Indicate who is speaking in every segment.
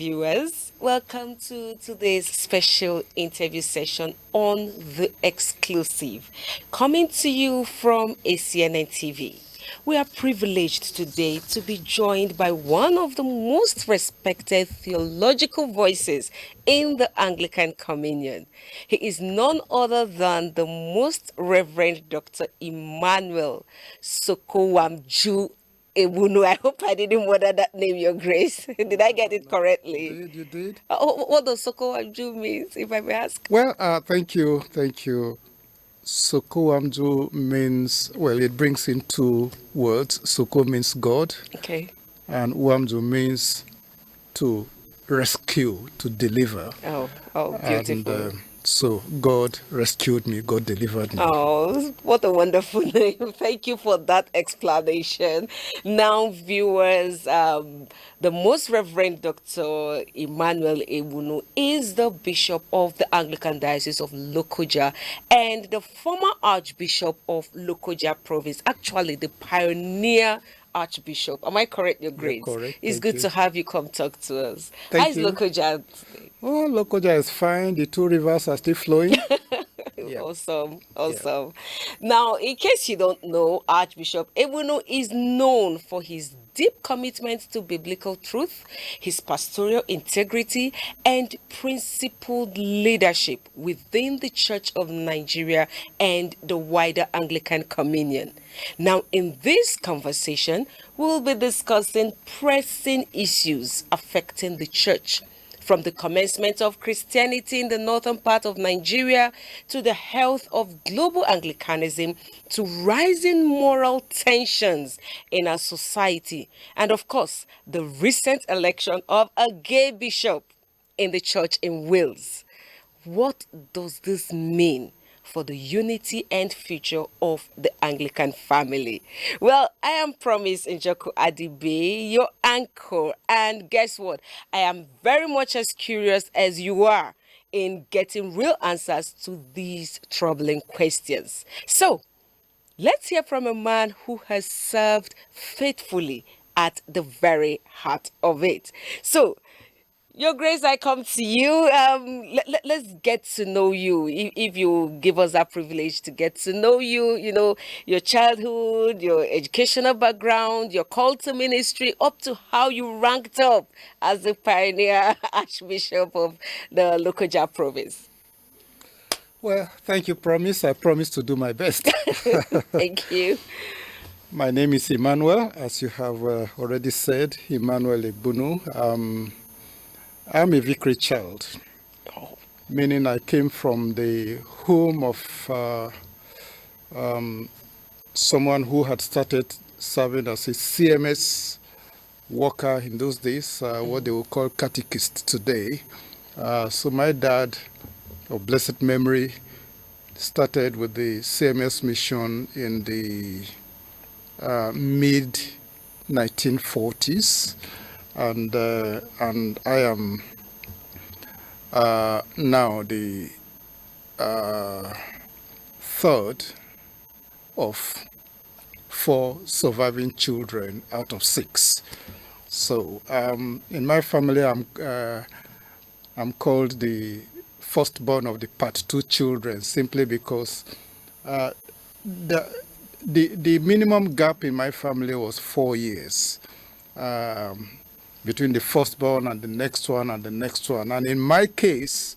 Speaker 1: viewers. Welcome to today's special interview session on The Exclusive, coming to you from ACNNTV. We are privileged today to be joined by one of the most respected theological voices in the Anglican Communion. He is none other than the Most Reverend Dr. Emmanuel Sokowamju Egbunu. I hope I didn't murder that name, Your Grace. Did I get it correctly?
Speaker 2: You did.
Speaker 1: What does Sokowamju means, if I may ask?
Speaker 2: Well, thank you. Sokowamju means, well, it brings in two words. Soko means God,
Speaker 1: Okay.
Speaker 2: and Wamju means to rescue, to deliver.
Speaker 1: Oh, beautiful.
Speaker 2: And so God rescued me, God delivered me.
Speaker 1: Oh, what a wonderful name. Thank you for that explanation. Now, viewers, the Most Reverend Dr. Emmanuel Egbunu is the Bishop of the Anglican Diocese of Lokoja and the former Archbishop of Lokoja Province, actually the pioneer Archbishop. Am I correct, Your Grace?
Speaker 2: Correct.
Speaker 1: It's
Speaker 2: Thank
Speaker 1: good
Speaker 2: you.
Speaker 1: to have you come talk to us.
Speaker 2: Thank
Speaker 1: How's
Speaker 2: you.
Speaker 1: Lokoja?
Speaker 2: Oh, Lokoja is fine. The two rivers are still flowing. Yeah.
Speaker 1: Awesome. Now, in case you don't know, Archbishop Egbunu is known for his deep commitment to biblical truth, his pastoral integrity, and principled leadership within the Church of Nigeria and the wider Anglican Communion. Now, in this conversation, we'll be discussing pressing issues affecting the Church, from the commencement of Christianity in the northern part of Nigeria to the health of global Anglicanism to rising moral tensions in our society, and of course, the recent election of a gay bishop in the church in Wales. What does this mean for the unity and future of the Anglican family? Well, I am Promise Njoku Adibe, your anchor, and guess what? I am very much as curious as you are in getting real answers to these troubling questions. So, let's hear from a man who has served faithfully at the very heart of it. So, Your Grace, I come to you. Let's get to know you. If you give us that privilege to get to know you, your childhood, your educational background, your call to ministry, up to how you ranked up as the pioneer Archbishop of the Lokoja province.
Speaker 2: Well, thank you, Promise. I promise to do my best.
Speaker 1: Thank you.
Speaker 2: My name is Emmanuel, as you have already said, Emmanuel Egbunu. I'm a vicary child, meaning I came from the home of someone who had started serving as a CMS worker in those days, what they would call catechist today. So my dad, of blessed memory, started with the CMS mission in the mid 1940s. And I am now the third of 4 surviving children out of 6. So in my family, I'm called the firstborn of the part 2 children, simply because the minimum gap in my family was 4 years. Between the firstborn and the next one and the next one. And in my case,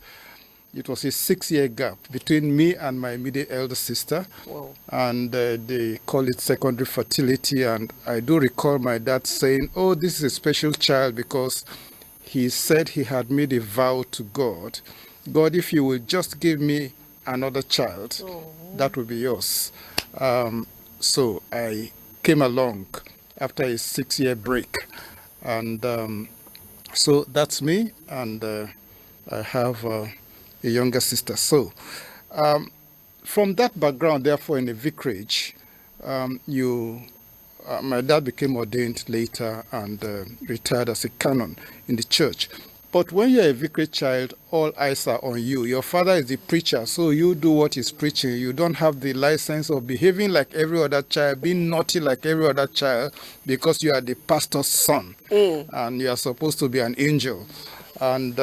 Speaker 2: it was a 6-year gap between me and my immediate elder sister.
Speaker 1: Whoa.
Speaker 2: And they call it secondary fertility. And I do recall my dad saying, oh, this is a special child, because he said he had made a vow to God. God, if you will just give me another child, that will be yours. So I came along after a 6-year break. And so that's me, and I have a younger sister. So from that background, therefore, in the vicarage, my dad became ordained later and retired as a canon in the church. But when you're a vicarage child, all eyes are on you. Your father is the preacher, so you do what he's preaching. You don't have the license of behaving like every other child, being naughty like every other child, because you are the pastor's son, and you are supposed to be an angel. And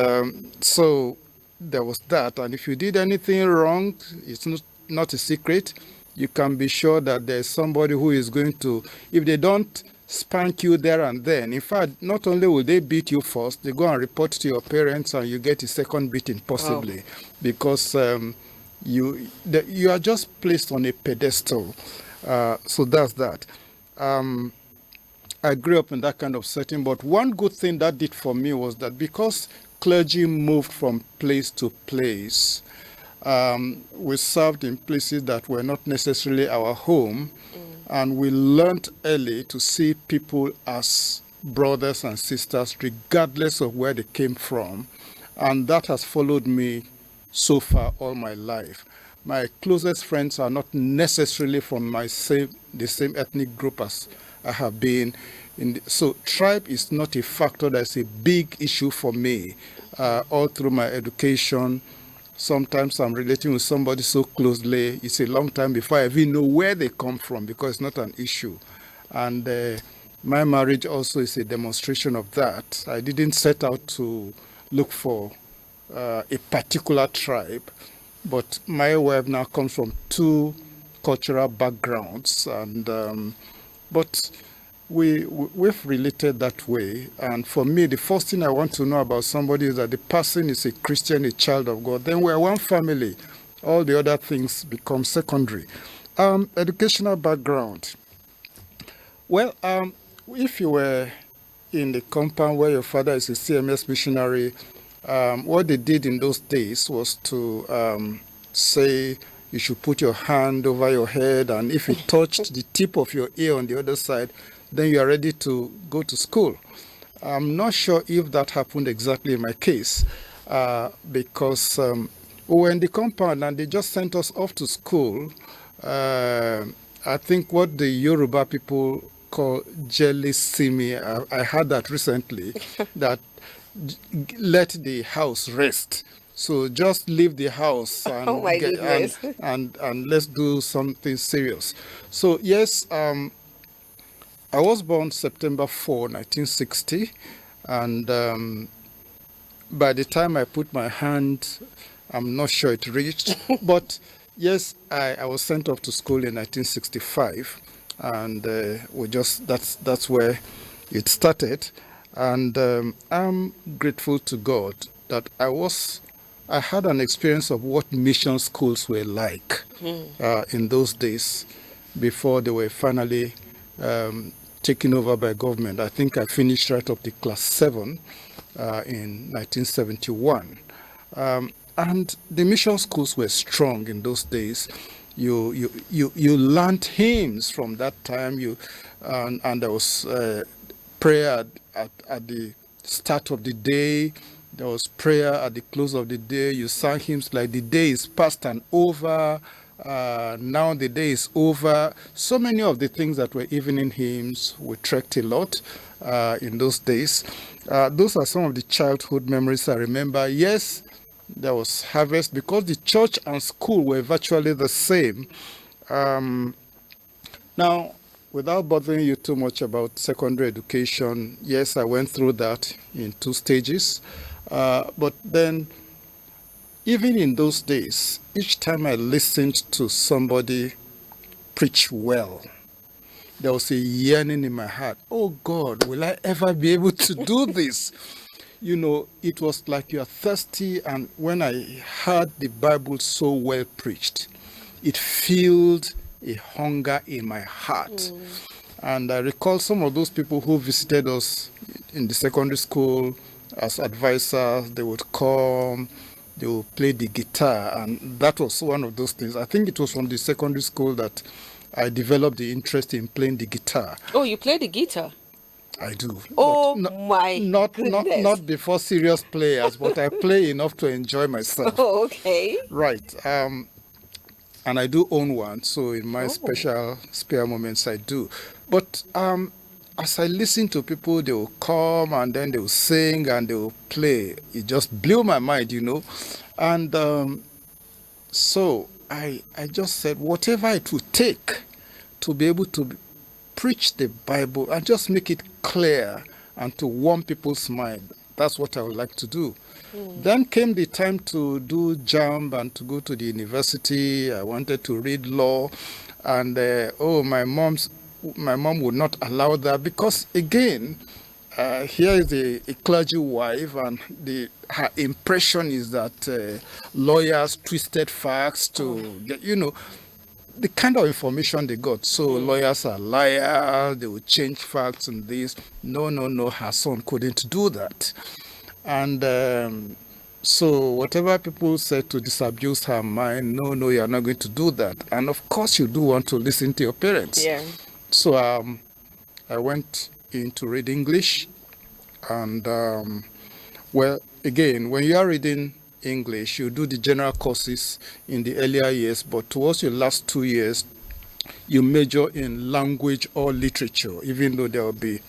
Speaker 2: so there was that. And if you did anything wrong, it's not a secret. You can be sure that there's somebody who is going to, if they don't spank you there and then. In fact, not only will they beat you first, they go and report to your parents and you get a second beating possibly, because you are just placed on a pedestal. So that's that. I grew up in that kind of setting, but one good thing that did for me was that because clergy moved from place to place, we served in places that were not necessarily our home. And we learned early to see people as brothers and sisters, regardless of where they came from. And that has followed me so far all my life. My closest friends are not necessarily from the same ethnic group as I have been. So tribe is not a factor that's a big issue for me. All through my education, sometimes I'm relating with somebody so closely, it's a long time before I even know where they come from, because it's not an issue. And my marriage also is a demonstration of that. I didn't set out to look for a particular tribe, but my wife now comes from two cultural backgrounds, and but we've related that way. And for me, the first thing I want to know about somebody is that the person is a Christian, a child of God. Then we're one family. All the other things become secondary. Educational background. Well, if you were in the compound where your father is a CMS missionary, what they did in those days was to say you should put your hand over your head, and if it touched the tip of your ear on the other side, then you are ready to go to school. I'm not sure if that happened exactly in my case, because we were in the compound and they just sent us off to school. I think what the Yoruba people call jelly simi, I heard that recently, that let the house rest. So just leave the house and,
Speaker 1: Oh my goodness.
Speaker 2: and let's do something serious. So yes, I was born September 4, 1960, and by the time I put my hand, I'm not sure it reached, but yes, I was sent off to school in 1965, and that's where it started, and I'm grateful to God that I had an experience of what mission schools were like in those days before they were finally taken over by government. I think I finished right up to class 7 in 1971. And the mission schools were strong in those days. You learned hymns from that time. And there was prayer at the start of the day. There was prayer at the close of the day. You sang hymns like the day is past and over. Now the day is over. So many of the things that were evening hymns, we trekked a lot in those days. Those are some of the childhood memories I remember. Yes, there was harvest because the church and school were virtually the same. Now, without bothering you too much about secondary education, yes, I went through that in 2 stages. But then, even in those days, each time I listened to somebody preach well, there was a yearning in my heart. Oh God, will I ever be able to do this? You know, it was like you are thirsty, and when I heard the Bible so well preached, it filled a hunger in my heart. And I recall some of those people who visited us in the secondary school as advisors. They would come, they would play the guitar, and that was one of those things. I think it was from the secondary school that I developed the interest in playing the guitar.
Speaker 1: Oh, you play the guitar?
Speaker 2: I do.
Speaker 1: Oh
Speaker 2: my
Speaker 1: goodness.
Speaker 2: Not before serious players, but I play enough to enjoy myself.
Speaker 1: Oh, okay.
Speaker 2: Right. And I do own one, so in my special spare moments I do. But as I listen to people, they will come and then they will sing and they will play. It just blew my mind, And so I just said, whatever it would take to be able to preach the Bible and just make it clear and to warm people's mind, that's what I would like to do. Then came the time to do JAMB and to go to the university. I wanted to read law, and my mom would not allow that because, again, here is a clergy wife, and her impression is that lawyers twisted facts to get, the kind of information they got. So lawyers are liars, they will change facts and this. No, her son couldn't do that. And so whatever people said to disabuse her mind, no, you're not going to do that. And of course you do want to listen to your parents.
Speaker 1: Yeah.
Speaker 2: So I went in to read English. And well, again, when you are reading English, you do the general courses in the earlier years, but towards your last 2 years, you major in language or literature, even though there will be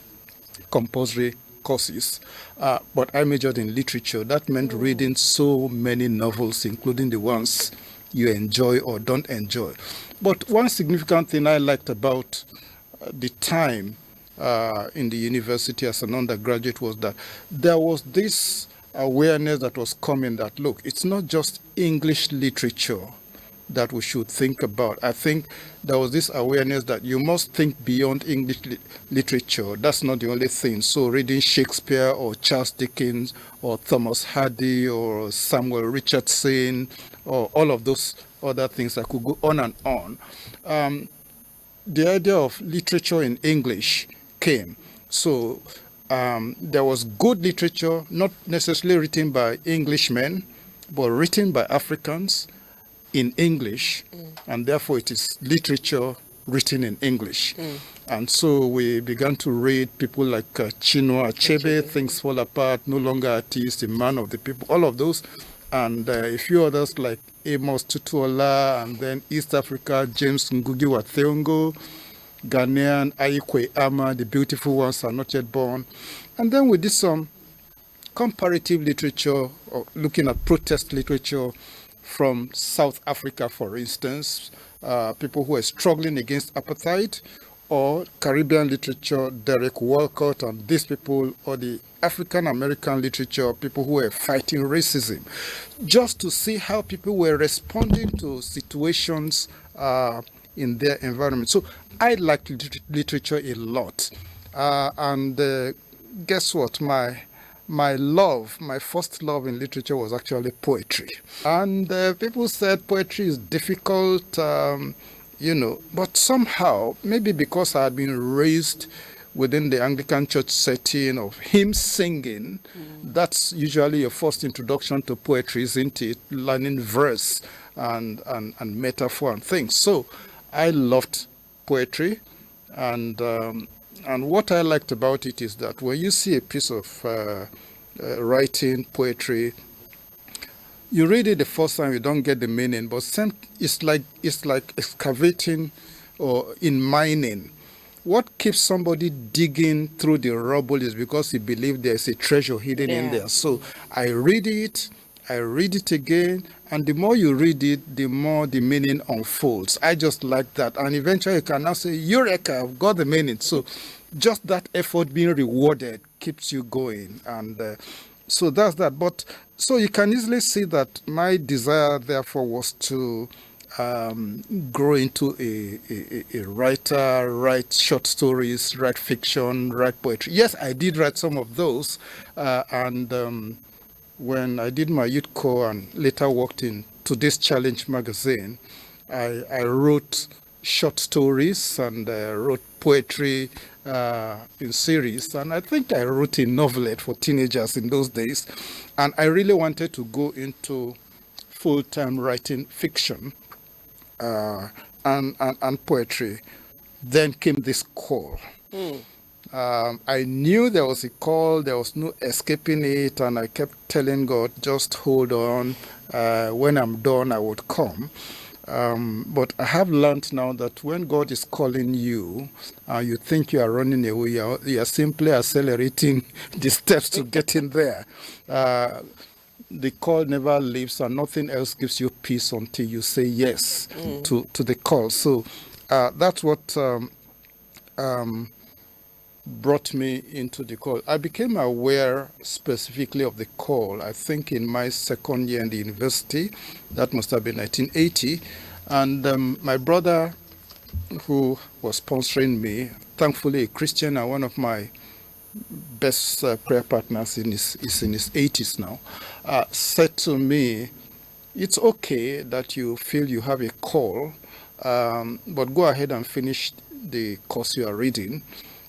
Speaker 2: compulsory courses. But I majored in literature. That meant reading so many novels, including the ones you enjoy or don't enjoy. But one significant thing I liked about the time in the university as an undergraduate was that there was this awareness that was coming that, look, it's not just English literature that we should think about. I think there was this awareness that you must think beyond English literature. That's not the only thing. So reading Shakespeare or Charles Dickens or Thomas Hardy or Samuel Richardson or all of those other things, I could go on and on. The idea of literature in English came. So there was good literature, not necessarily written by Englishmen, but written by Africans in English, and therefore it is literature written in English. And so we began to read people like Chinua Achebe, Things Fall Apart, No Longer Artist, A Man of the People, all of those, and a few others like Amos Tutuola, and then East Africa, James Ngugi wa Thiong'o, Ghanaian, Aikwe Ama, The Beautiful Ones Are Not Yet Born. And then we did some comparative literature, or looking at protest literature from South Africa, for instance, people who are struggling against apartheid, or Caribbean literature, Derek Walcott and these people, or the African American literature, people who were fighting racism, just to see how people were responding to situations in their environment. So I liked literature a lot. And guess what? My first love in literature was actually poetry. And people said poetry is difficult, but somehow, maybe because I had been raised within the Anglican church setting of hymn singing, that's usually your first introduction to poetry, isn't it? Learning verse and metaphor and things. So I loved poetry, and what I liked about it is that when you see a piece of writing, poetry, you read it the first time, you don't get the meaning, but it's like excavating or in mining. What keeps somebody digging through the rubble is because he believes there's a treasure hidden in there. So I read it again, and the more you read it, the more the meaning unfolds. I just like that. And eventually you can now say, Eureka, I've got the meaning. So just that effort being rewarded keeps you going. And so that's that. But so you can easily see that my desire, therefore, was to grow into a writer, write short stories, write fiction, write poetry. Yes, I did write some of those. When I did my youth corps and later worked in Today's Challenge magazine, I wrote short stories and wrote poetry in series. And I think I wrote a novelette for teenagers in those days. And I really wanted to go into full-time writing fiction and poetry. Then came this call. I knew there was a call, there was no escaping it, and I kept telling God, just hold on. When I'm done, I would come. But I have learned now that when God is calling you, you think you are running away, you are simply accelerating the steps to getting there. The call never leaves, and nothing else gives you peace until you say yes to the call. So that's what brought me into the call. I became aware specifically of the call, I think, in my second year in the university. That must have been 1980. And my brother, who was sponsoring me, thankfully a Christian and one of my best prayer partners is in his 80s now, said to me, it's okay that you feel you have a call, but go ahead and finish the course you are reading.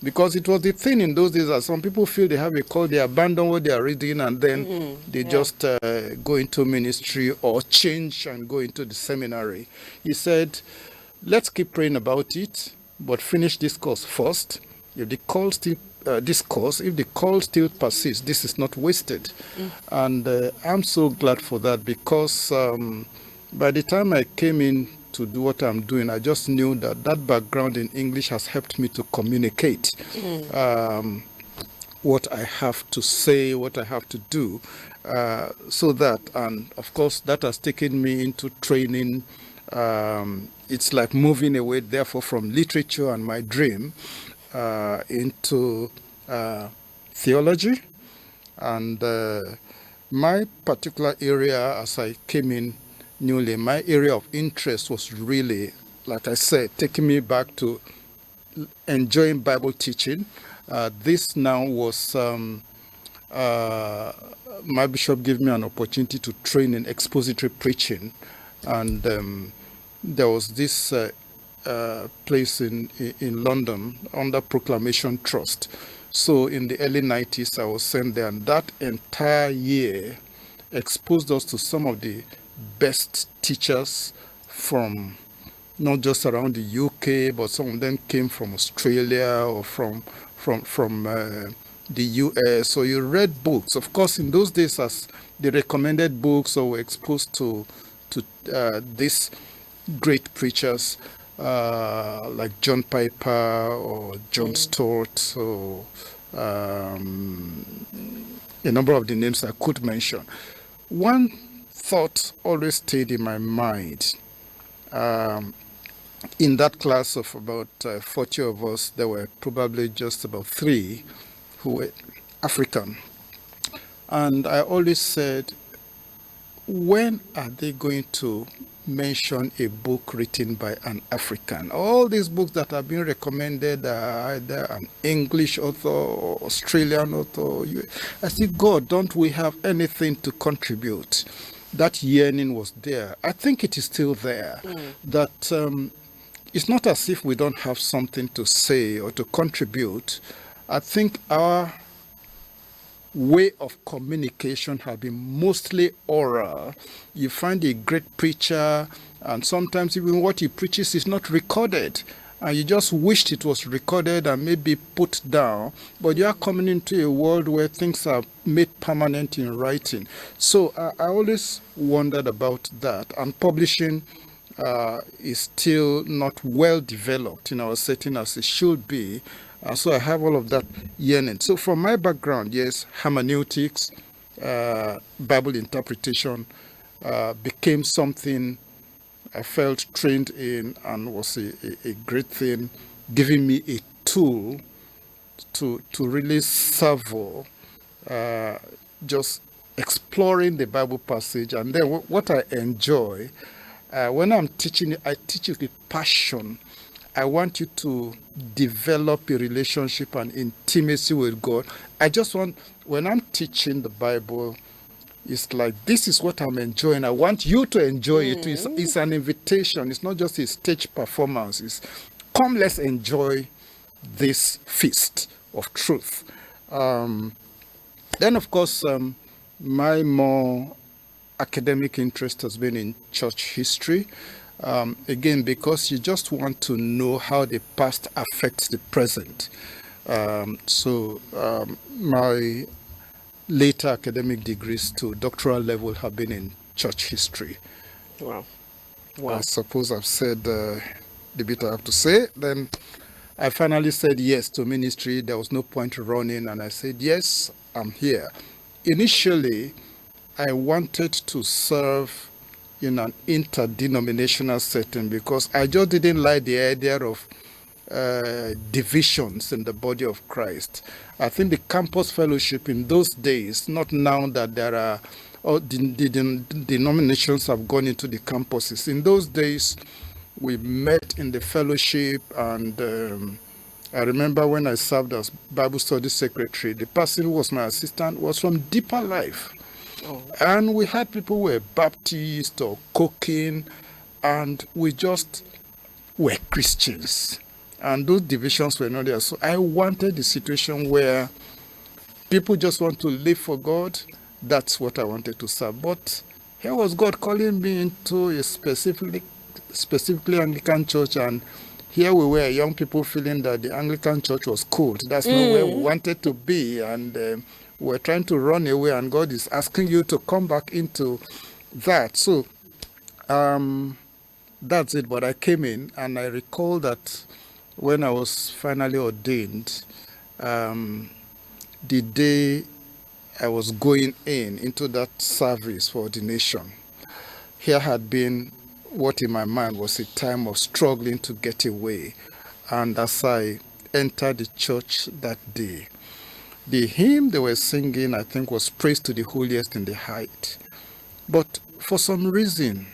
Speaker 2: Because it was the thing in those days that some people feel they have a call, they abandon what they are reading, and then they just go into ministry or change and go into the seminary. He said, let's keep praying about it, but finish this course first. If the call still if the call still persists, this is not wasted. And I'm so glad for that, because by the time I came in to do what I'm doing, I just knew that that background in English has helped me to communicate what I have to say, what I have to do. So that, and of course, that has taken me into training. It's like moving away, therefore, from literature and my dream into theology. And my particular area, as I came in newly, my area of interest was really, like I said, taking me back to enjoying Bible teaching. This now was my bishop gave me an opportunity to train in expository preaching, and there was this place in London under Proclamation Trust. So in the early 90s, I was sent there, and that entire year exposed us to some of the best teachers from not just around the UK, but some of them came from Australia or from the US. So you read books. Of course, in those days, as the recommended books, or were exposed to these great preachers like John Piper or John Stott, or a number of the names I could mention. One thought always stayed in my mind. In that class of about 40 of us, there were probably just about 3 who were African. And I always said, when are they going to mention a book written by an African? All these books that have been recommended are either an English author or Australian author. I said, God, don't we have anything to contribute? That yearning was there. I think it is still there. That it's not as if we don't have something to say or to contribute. I think our way of communication have been mostly oral. You find a great preacher, and sometimes even what he preaches is not recorded, and you just wished it was recorded and maybe put down, but you are coming into a world where things are made permanent in writing. So I always wondered about that, and publishing is still not well developed in our setting as it should be. So I have all of that yearning. So from my background, yes, hermeneutics, Bible interpretation became something I felt trained in, and was a great thing, giving me a tool to really savor just exploring the Bible passage. And then what I enjoy, when I'm teaching, I teach it with passion. I want you to develop a relationship and intimacy with God. I just want, when I'm teaching the Bible, it's like, this is what I'm enjoying. I want you to enjoy it. It's an invitation. It's not just a stage performance. It's, come, let's enjoy this feast of truth. Then, of course, my more academic interest has been in church history. Again, because you just want to know how the past affects the present. So my later academic degrees to doctoral level have been in church history.
Speaker 1: Wow.
Speaker 2: I
Speaker 1: Wow.
Speaker 2: suppose I've said the bit I have to say. Then I finally said yes to ministry. There was no point running, and I said, yes, I'm here. Initially, I wanted to serve in an interdenominational setting because I just didn't like the idea of divisions in the body of Christ. I think the campus fellowship in those days, not now that there are, all the denominations have gone into the campuses. In those days, we met in the fellowship, and I remember when I served as Bible study secretary, the person who was my assistant was from Deeper Life.
Speaker 1: Oh.
Speaker 2: And we had people who were Baptist or cooking, and we just were Christians. And those divisions were not there. So I wanted the situation where people just want to live for God. That's what I wanted to serve. But here was God calling me into a specifically Anglican church, and here we were, young people feeling that the Anglican church was cool. That's not where we wanted to be, and we were trying to run away, and God is asking you to come back into that. So that's it. But I came in, and I recall that when I was finally ordained, the day I was going into that service for ordination, here had been what in my mind was a time of struggling to get away. And as I entered the church that day, the hymn they were singing, I think, was Praise to the Holiest in the Height. But for some reason,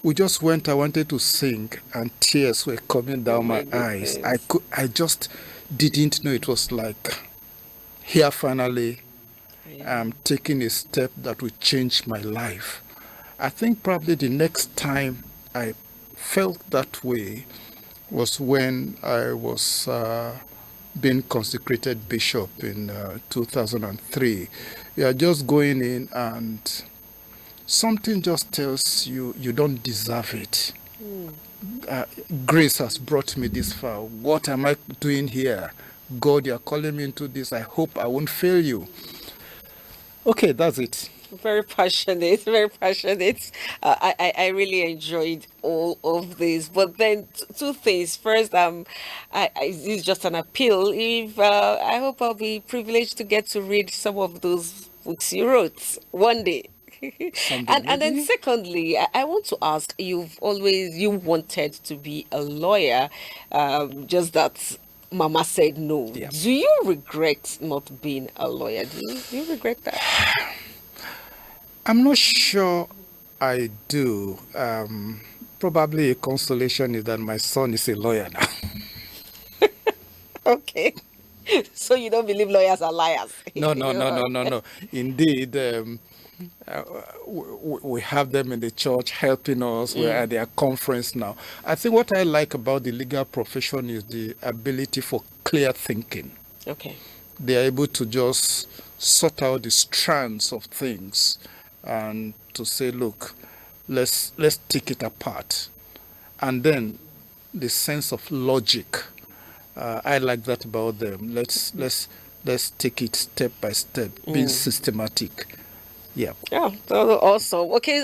Speaker 2: we just went, I wanted to sing, and tears were coming down my eyes. I just didn't know. It was like, here finally, I'm taking a step that will change my life. I think probably the next time I felt that way was when I was being consecrated bishop in 2003. You are just going in, and something just tells you you don't deserve it. Grace has brought me this far. What am I doing here? God, you're calling me into this. I hope I won't fail you. Okay, that's it.
Speaker 1: Very passionate, very passionate. I really enjoyed all of this. But then two things. First, this is just an appeal. If I hope I'll be privileged to get to read some of those books you wrote one day.
Speaker 2: Someday,
Speaker 1: And then
Speaker 2: maybe.
Speaker 1: secondly, I want to ask, you wanted to be a lawyer, just that Mama said no.
Speaker 2: Yeah.
Speaker 1: Do you regret not being a lawyer? Do you regret that?
Speaker 2: I'm not sure I do. Probably a consolation is that my son is a lawyer now.
Speaker 1: Okay. So you don't believe lawyers are liars?
Speaker 2: No, no, no, no, no, no. Indeed, we have them in the church helping us. We're at their conference now. I think what I like about the legal profession is the ability for clear thinking.
Speaker 1: Okay.
Speaker 2: They are able to just sort out the strands of things and to say, look, let's take it apart. And then the sense of logic. I like that about them. Let's take it step by step. Be systematic. Yeah.
Speaker 1: Yeah, awesome. Okay,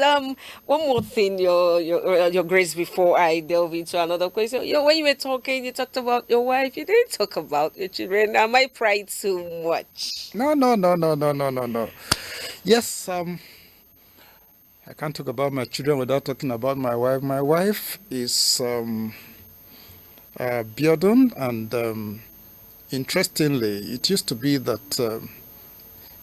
Speaker 1: one more thing, your Grace, before I delve into another question. When you were talking, you talked about your wife. You didn't talk about your children. Am I prying too much?
Speaker 2: No, no, no, no, no, no, no, no. Yes, I can't talk about my children without talking about my wife. My wife is Biodun, and interestingly, it used to be that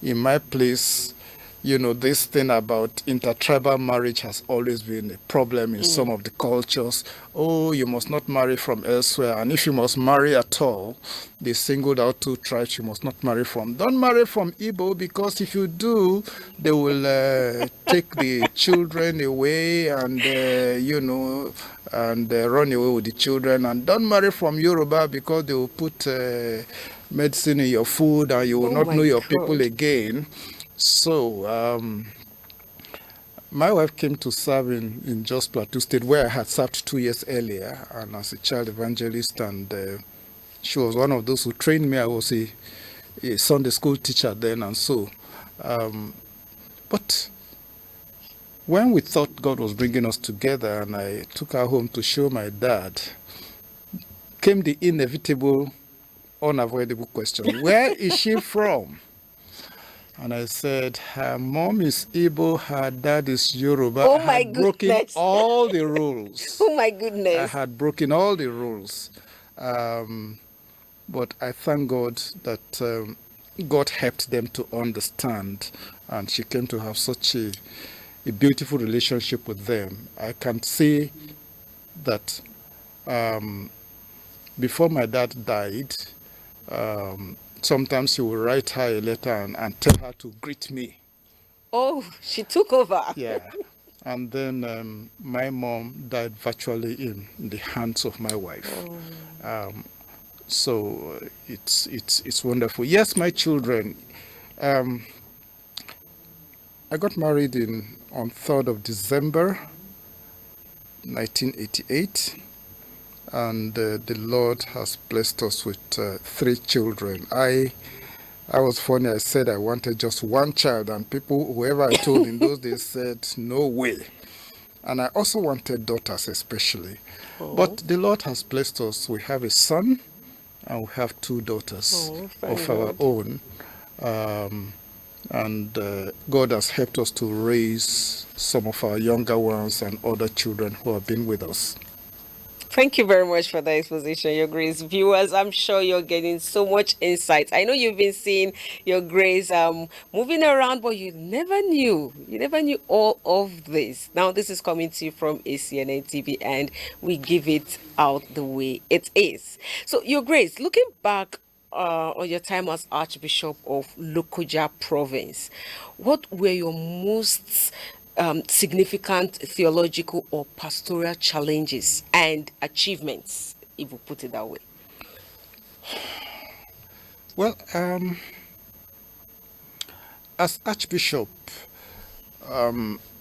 Speaker 2: in my place, this thing about intertribal marriage has always been a problem in some of the cultures. Oh, you must not marry from elsewhere. And if you must marry at all, they singled out two tribes you must not marry from. Don't marry from Igbo, because if you do, they will take the children away and, run away with the children. And don't marry from Yoruba, because they will put medicine in your food and you will not know your people again. So, my wife came to serve in Jos Plateau State, where I had served 2 years earlier, and as a child evangelist, and she was one of those who trained me. I was a Sunday school teacher then, and so. But When we thought God was bringing us together and I took her home to show my dad, came the inevitable, unavoidable question, where is she from? And I said, her mom is Igbo, her dad is Yoruba.
Speaker 1: Oh
Speaker 2: I
Speaker 1: my
Speaker 2: had broken
Speaker 1: goodness.
Speaker 2: all the rules.
Speaker 1: Oh my
Speaker 2: I
Speaker 1: goodness.
Speaker 2: had broken all the rules. But I thank God that God helped them to understand, and she came to have such a beautiful relationship with them. I can say that before my dad died, sometimes he would write her a letter and tell her to greet me.
Speaker 1: Oh, she took over.
Speaker 2: Yeah. And then my mom died virtually in the hands of my wife. So it's wonderful. Yes, my children. Um, I got married on 3rd of December 1988, and the Lord has blessed us with 3 children. I was funny. I said I wanted just one child, and whoever I told in those days said, no way. And I also wanted daughters especially. But the Lord has blessed us. We have a son and we have 2 daughters of our own. And God has helped us to raise some of our younger ones and other children who have been with us.
Speaker 1: Thank you very much for the exposition, Your Grace. Viewers, I'm sure you're getting so much insight. I know you've been seeing Your Grace moving around, but you never knew all of this. Now, this is coming to you from ACNNTV, and we give it out the way it is. So, Your Grace, looking back on your time as Archbishop of Lokoja Province, what were your most significant theological or pastoral challenges and achievements, if we put it that way?
Speaker 2: Well, as Archbishop,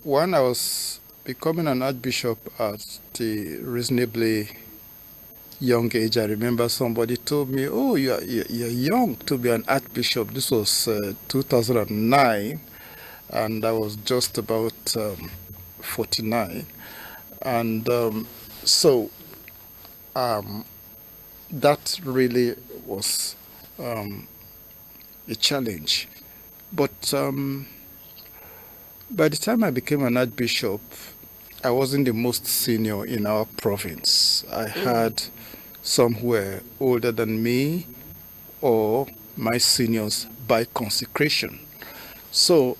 Speaker 2: when I was becoming an Archbishop at a reasonably young age, I remember somebody told me, oh, you're young to be an Archbishop. This was 2009, and I was just about 49. And so that really was a challenge. But by the time I became an Archbishop, I wasn't the most senior in our province. I had some who were older than me or my seniors by consecration. So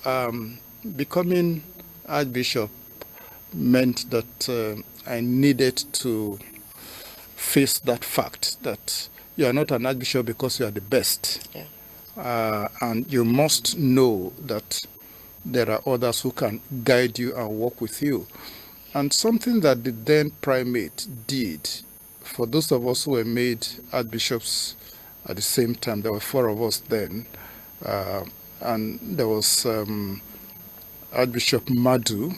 Speaker 2: becoming Archbishop meant that I needed to face that fact that you are not an Archbishop because you are the best.
Speaker 1: Yeah.
Speaker 2: And you must know that there are others who can guide you and walk with you. And something that the then primate did, for those of us who were made archbishops at the same time, there were 4 of us then, and there was Archbishop Madu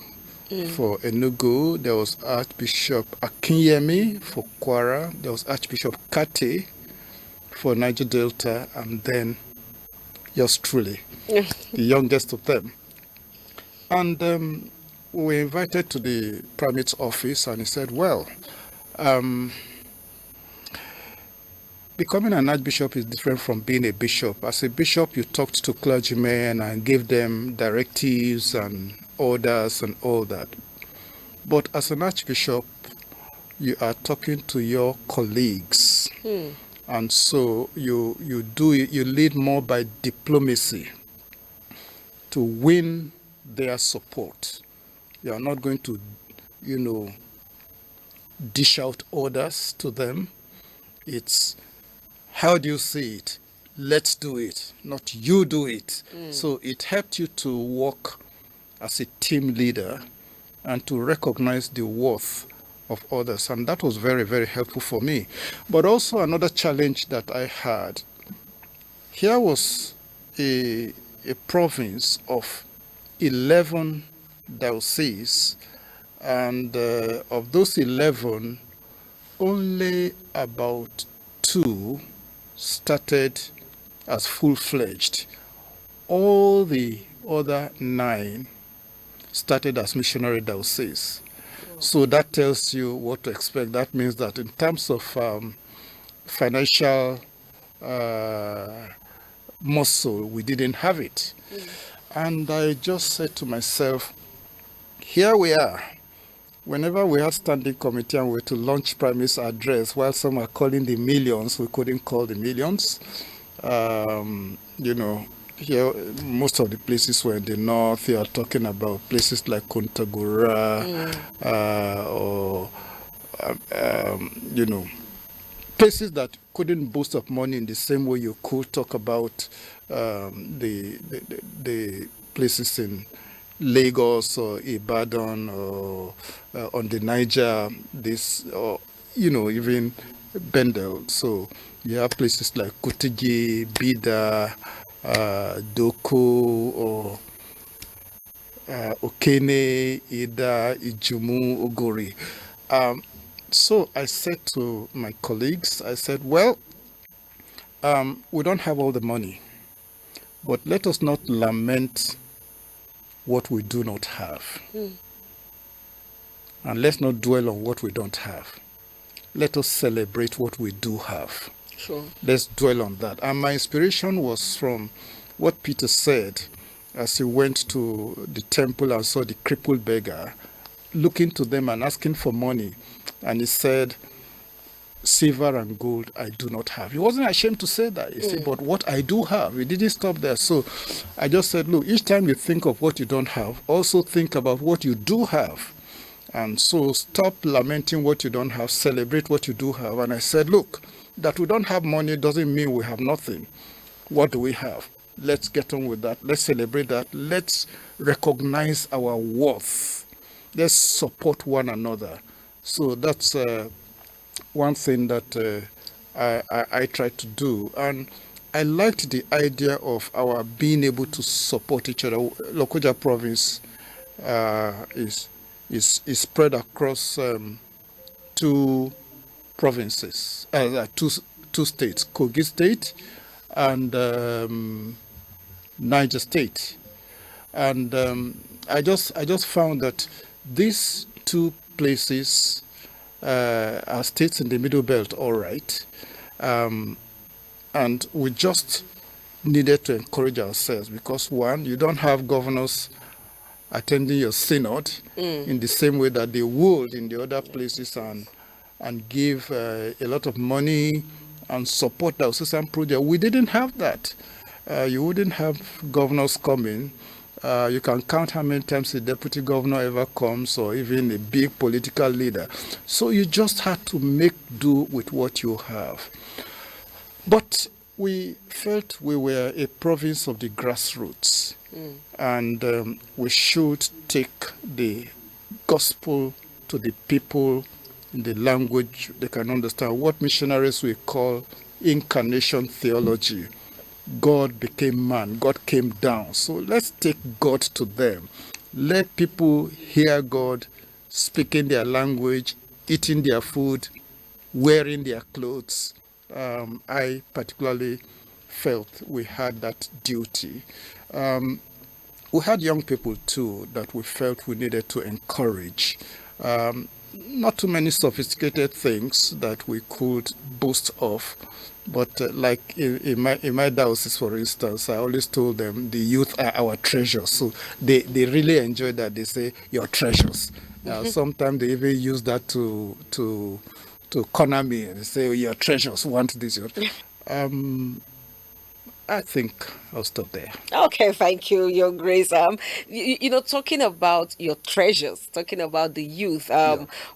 Speaker 2: for Enugu, there was Archbishop Akinyemi for Kwara, there was Archbishop Kate for Niger Delta, and then yours truly, the youngest of them. And we were invited to the primate's office, and he said, well, becoming an archbishop is different from being a bishop. As a bishop, you talked to clergymen and gave them directives and orders and all that. But as an archbishop, you are talking to your colleagues. And so you lead more by diplomacy to win their support. You are not going to, dish out orders to them. It's, how do you see it? Let's do it, not you do it. So it helped you to work as a team leader and to recognize the worth of others. And that was very, very helpful for me. But also another challenge that I had, here was a province of 11 dioceses, and of those 11, only about 2 started as full-fledged. All the other 9 started as missionary diocese. So that tells you what to expect. That means that in terms of financial muscle, we didn't have it. And I just said to myself, here we are. Whenever we had standing committee and we were to launch premise address, while some are calling the millions, we couldn't call the millions. Here, most of the places were in the north. You are talking about places like Kontagora, places that couldn't boast of money in the same way you could talk about the places in Lagos or Ibadan or on the Niger, even Bendel. So you have places like Kutigi, Bida, Doko, or Okene, Ida, Ijumu, Ogori. So I said to my colleagues, I said, well, we don't have all the money, but let us not lament what we do not have. And let's not dwell on what we don't have. Let us celebrate what we do have.
Speaker 1: Sure.
Speaker 2: Let's dwell on that. And my inspiration was from what Peter said as he went to the temple and saw the crippled beggar, looking to them and asking for money. And he said, silver and gold I do not have. He wasn't ashamed to say that. He said, but what I do have. He didn't stop there. So I just said, look, each time you think of what you don't have, also think about what you do have. And so stop lamenting what you don't have, celebrate what you do have. And I said, look, that we don't have money doesn't mean we have nothing. What do we have? Let's get on with that. Let's celebrate that. Let's recognize our worth. Let's support one another. So that's one thing that I try to do. And I liked the idea of our being able to support each other. Lokoja province is spread across two provinces, two states, Kogi State and Niger State. And I just found that these two places are states in the Middle Belt, all right. And we just needed to encourage ourselves because, one, you don't have governors attending your synod in the same way that they would in the other places and give a lot of money and support our system project. We didn't have that. You wouldn't have governors coming. You can count how many times a deputy governor ever comes or even a big political leader. So you just had to make do with what you have. But we felt we were a province of the grassroots. And we should take the gospel to the people in the language they can understand. What missionaries we call incarnation theology. God became man. God came down. So let's take God to them. Let people hear God speaking their language, eating their food, wearing their clothes. I particularly felt we had that duty. We had young people too that we felt we needed to encourage. Not too many sophisticated things that we could boast of, but like in my diocese, for instance, I always told them the youth are our treasures. So they really enjoy that. They say your treasures. Sometimes they even use that to corner me and say, oh, your treasures want this. I think I'll stop there.
Speaker 1: Okay, thank you, Your Grace. Talking about your treasures, talking about the youth.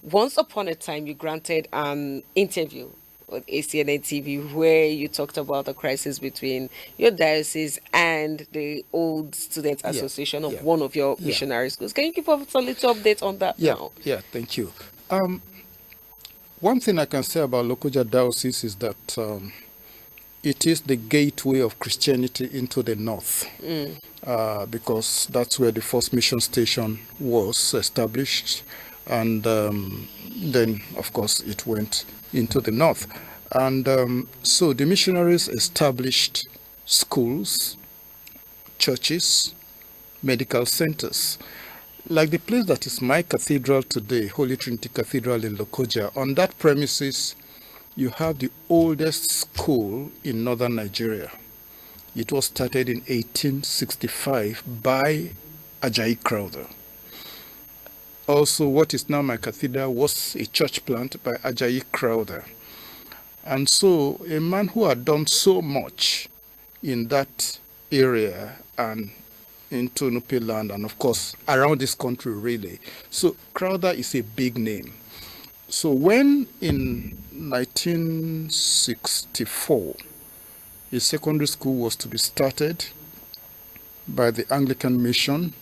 Speaker 1: Once upon a time, you granted an interview with ACNNTV where you talked about the crisis between your diocese and the Old Students Association of one of your missionary schools. Can you give us a little update on that now?
Speaker 2: Yeah, thank you. One thing I can say about Lokoja Diocese is that it is the gateway of Christianity into the north, because that's where the first mission station was established. And then, of course, it went into the north. And so the missionaries established schools, churches, medical centers. Like the place that is my cathedral today, Holy Trinity Cathedral in Lokoja, on that premises, you have the oldest school in northern Nigeria. It was started in 1865 by Ajayi Crowther. Also, what is now my cathedral was a church plant by Ajayi Crowther. And so, a man who had done so much in that area and into Nupe land, and of course around this country really. So Crowther is a big name. So when in 1964 a secondary school was to be started by the Anglican Mission,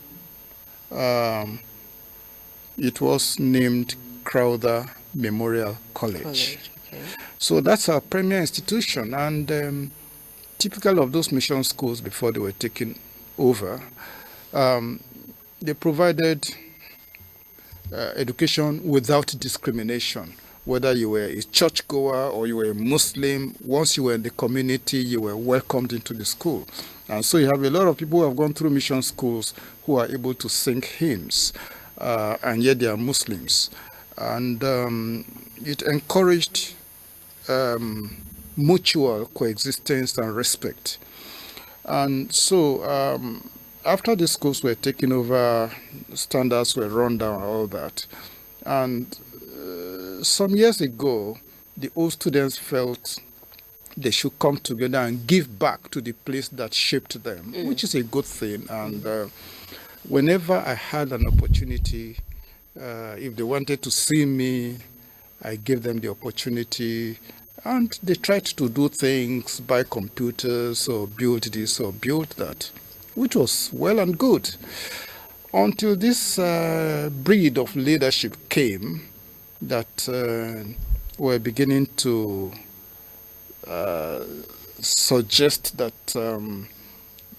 Speaker 2: it was named Crowther Memorial College. Okay. So that's our premier institution, and typical of those mission schools before they were taken over, they provided education without discrimination. Whether you were a churchgoer or you were a Muslim, once you were in the community, you were welcomed into the school. And so you have a lot of people who have gone through mission schools who are able to sing hymns, and yet they are Muslims. And it encouraged mutual coexistence and respect. And so after the schools were taken over, standards were run down, all that. And some years ago, the old students felt they should come together and give back to the place that shaped them, which is a good thing. And whenever I had an opportunity, if they wanted to see me, I gave them the opportunity. And they tried to do things, buy computers or build this or build that, which was well and good. Until this breed of leadership came that were beginning to suggest that,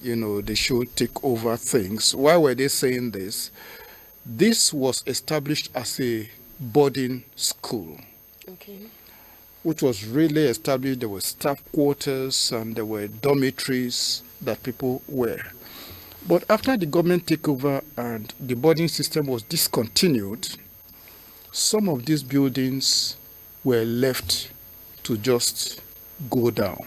Speaker 2: they should take over things. Why were they saying this? This was established as a boarding school. Okay. Which was really established. There were staff quarters and there were dormitories that people were. But after the government took over and the boarding system was discontinued, some of these buildings were left to just go down.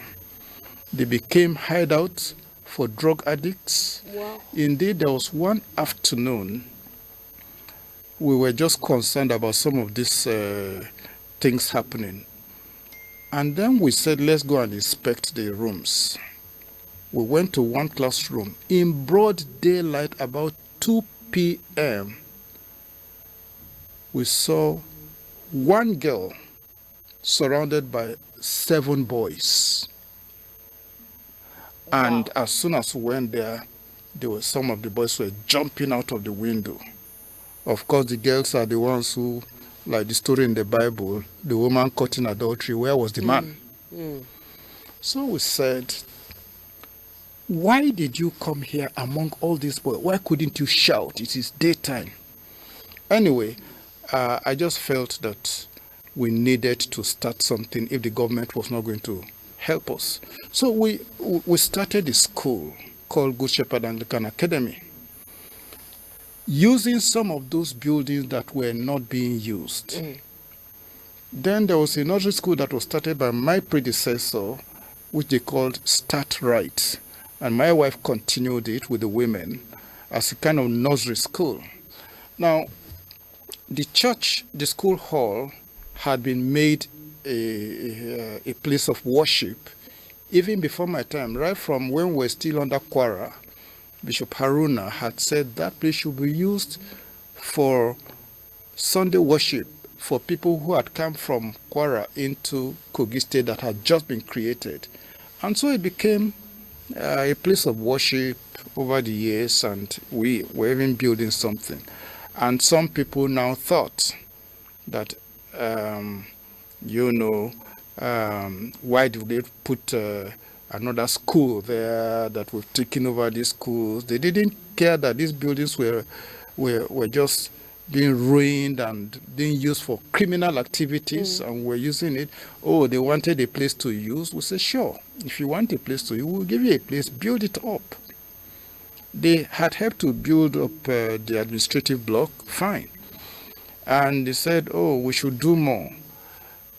Speaker 2: They became hideouts for drug addicts. Wow. Indeed, there was one afternoon we were just concerned about some of these things happening. And then we said, let's go and inspect the rooms. We went to one classroom in broad daylight about 2 p.m. We saw one girl surrounded by 7 boys. Wow. And as soon as we went there were some of the boys were jumping out of the window. Of course, the girls are the ones who, like the story in the Bible, the woman caught in adultery, where was the man? So we said, why did you come here among all these boys? Why couldn't you shout? It is daytime. Anyway, I just felt that we needed to start something if the government was not going to help us. So we started a school called Good Shepherd Anglican Academy, using some of those buildings that were not being used. Then there was a nursery school that was started by my predecessor, which they called Start Right. And my wife continued it with the women as a kind of nursery school. Now, the church, the school hall, had been made a place of worship even before my time, right from when we were still under Kwara. Bishop Haruna had said that place should be used for Sunday worship for people who had come from Kwara into Kogi State that had just been created. And so it became a place of worship over the years, and we were even building something. And some people now thought that, why do they put another school there, that we've taken over these schools? They didn't care that these buildings were just being ruined and being used for criminal activities, and we're using it. Oh, they wanted a place to use. We say, sure, if you want a place to use, we'll give you a place, build it up. They had helped to build up the administrative block, fine. And they said, oh, we should do more.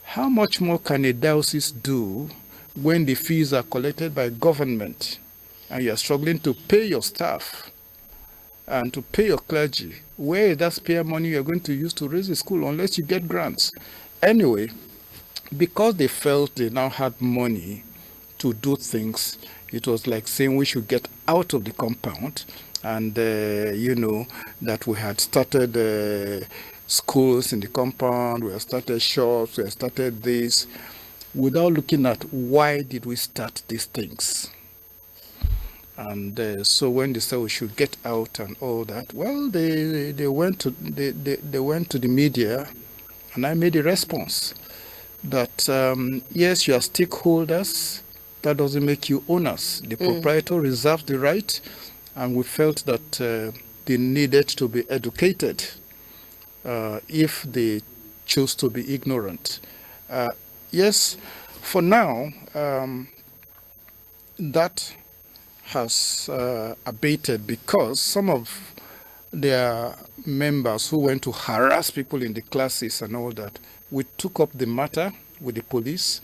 Speaker 2: How much more can a diocese do when the fees are collected by government and you are struggling to pay your staff and to pay your clergy? Where is that spare money you're going to use to raise the school unless you get grants? Anyway, because they felt they now had money to do things, it was like saying we should get out of the compound, and that we had started schools in the compound, we had started shops, we had started this, without looking at why did we start these things. And so when they said we should get out and all that, well, they went to the media, and I made a response that yes, you are stakeholders. That doesn't make you owners. The proprietor reserves the right, and we felt that they needed to be educated if they choose to be ignorant. Yes, for now, that has abated because some of their members who went to harass people in the classes and all that, we took up the matter with the police,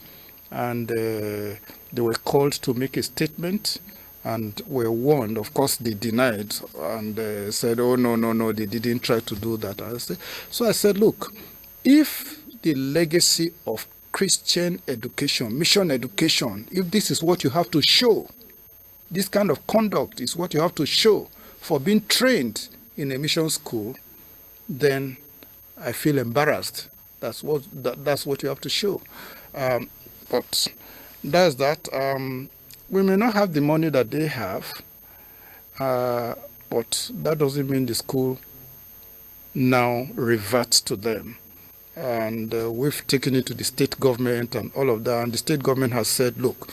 Speaker 2: and they were called to make a statement and were warned. Of course, they denied and said, oh, no, they didn't try to do that. So I said, look, if the legacy of Christian education, mission education, if this is what you have to show, this kind of conduct is what you have to show for being trained in a mission school, then I feel embarrassed. That's what you have to show. But that's that. We may not have the money that they have, but that doesn't mean the school now reverts to them. And we've taken it to the state government and all of that. And the state government has said, look,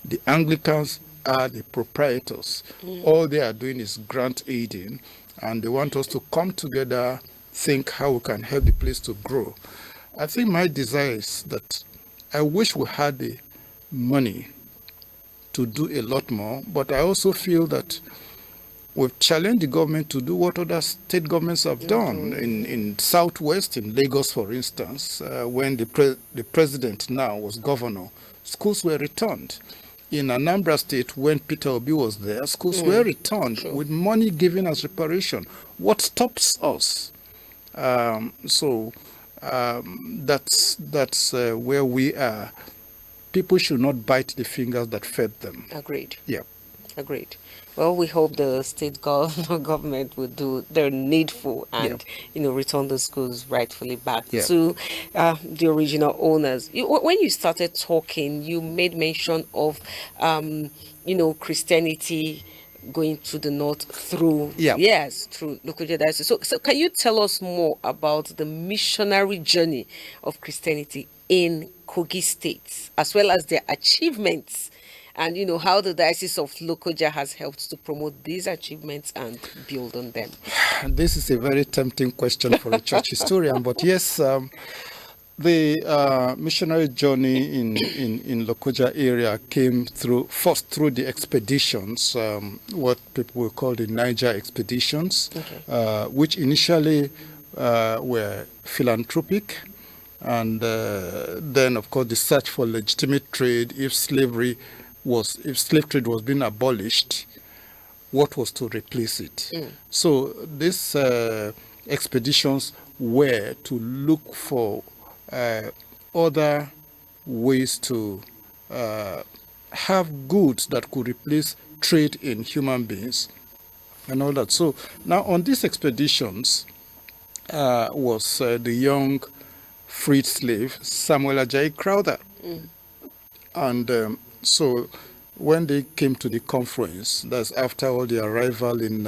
Speaker 2: the Anglicans are the proprietors. All they are doing is grant aiding, and they want us to come together, think how we can help the place to grow. I think my desire is that I wish we had the money to do a lot more, but I also feel that we've challenged the government to do what other state governments have done. In Southwest, in Lagos, for instance, when the president now was governor, schools were returned. In Anambra State, when Peter Obi was there, schools were returned with money given as reparation. What stops us? That's where we are. People should not bite the fingers that fed them.
Speaker 1: Agreed.
Speaker 2: Yeah.
Speaker 1: Agreed. Well, we hope the state government will do their needful and, return the schools rightfully back to the original owners. When you started talking, you made mention of, Christianity going to the north through through Lokoja Diocese. So can you tell us more about the missionary journey of Christianity in Kogi State, as well as their achievements, and how the Diocese of Lokoja has helped to promote these achievements and build on them?
Speaker 2: This is a very tempting question for a church historian, but yes, the missionary journey in Lokoja area came first through the expeditions, what people will call the Niger expeditions, which initially were philanthropic, and then of course the search for legitimate trade. If slave trade was being abolished, what was to replace it? So these expeditions were to look for other ways to have goods that could replace trade in human beings and all that. So now on these expeditions was the young freed slave Samuel Ajayi Crowther. And so when they came to the conference, that's after all the arrival in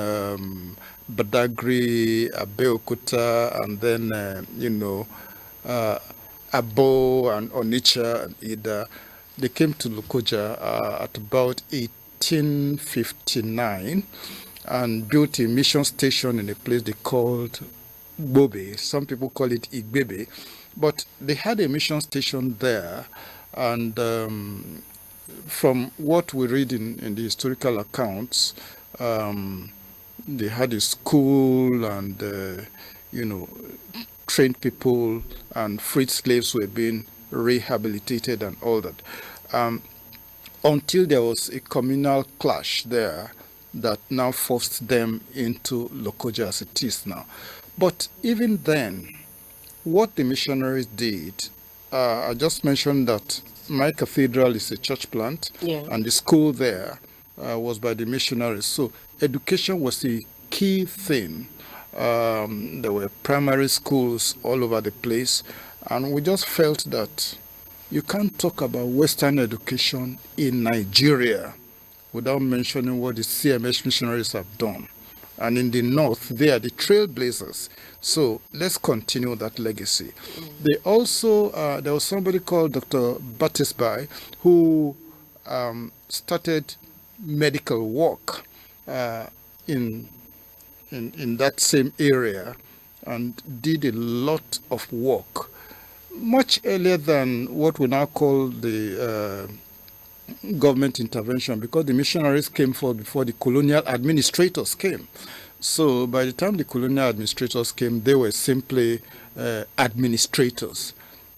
Speaker 2: Badagry, Abeokuta, and then Abo and Onitsha and Ida, they came to Lokoja at about 1859 and built a mission station in a place they called Bobe. Some people call it Igbebe, but they had a mission station there, and from what we read in the historical accounts, They had a school and, trained people, and freed slaves were being rehabilitated and all that. Until there was a communal clash there that now forced them into Lokoja as it is now. But even then, what the missionaries did, I just mentioned that my cathedral is a church plant, and the school there was by the missionaries. So education was a key thing. There were primary schools all over the place, and we just felt that you can't talk about Western education in Nigeria without mentioning what the CMS missionaries have done. And in the north, they are the trailblazers. So let's continue that legacy. They also, there was somebody called Dr. Batisbai who started medical work in that same area and did a lot of work, much earlier than what we now call the government intervention, because the missionaries came forth before the colonial administrators came. So by the time the colonial administrators came, they were simply administrators.